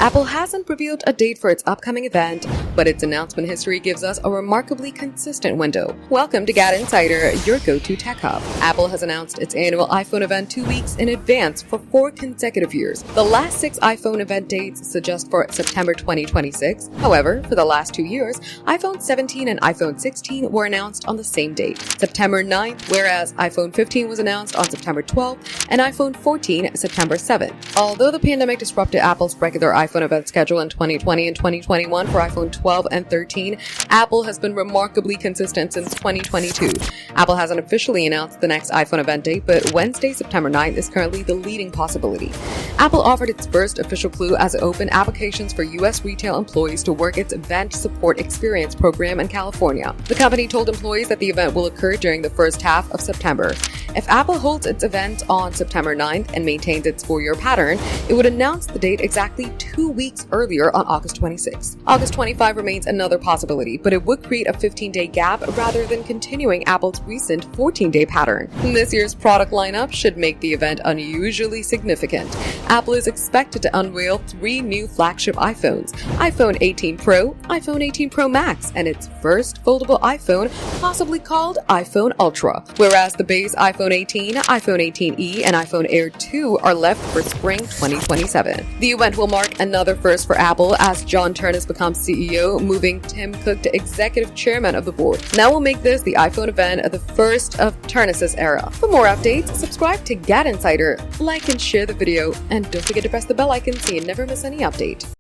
Apple hasn't revealed a date for its upcoming event, but its announcement history gives us a remarkably consistent window. Welcome to GadInsider, your go-to tech hub. Apple has announced its annual iPhone event 2 weeks in advance for 4 consecutive years. The last 6 iPhone event dates suggest for September 2026. However, for the last 2 years, iPhone 17 and iPhone 16 were announced on the same date, September 9th, whereas iPhone 15 was announced on September 12th and iPhone 14 September 7th. Although the pandemic disrupted Apple's regular iPhone event schedule in 2020 and 2021 for iPhone 12 and 13, Apple has been remarkably consistent since 2022. Apple hasn't officially announced the next iPhone event date, but Wednesday, September 9th is currently the leading possibility. Apple offered its first official clue as it opened applications for U.S. retail employees to work its Event Support Experience program in California. The company told employees that the event will occur during the first half of September. If Apple holds its event on September 9th and maintains its 4-year pattern, it would announce the date exactly 2 weeks earlier on August 26. August 25 remains another possibility, but it would create a 15-day gap rather than continuing Apple's recent 14-day pattern. This year's product lineup should make the event unusually significant. Apple is expected to unveil 3 new flagship iPhones: iPhone 18 Pro, iPhone 18 Pro Max, and its first foldable iPhone, possibly called iPhone Ultra, whereas the base iPhone 18, iPhone 18e, and iPhone Air 2 are left for spring 2027. The event will mark another first for Apple as John Ternus becomes CEO, moving Tim Cook to executive chairman of the board. That will make this the iPhone event the first of Ternus's era. For more updates, subscribe to GadInsider, like and share the video, and don't forget to press the bell icon so you never miss any update.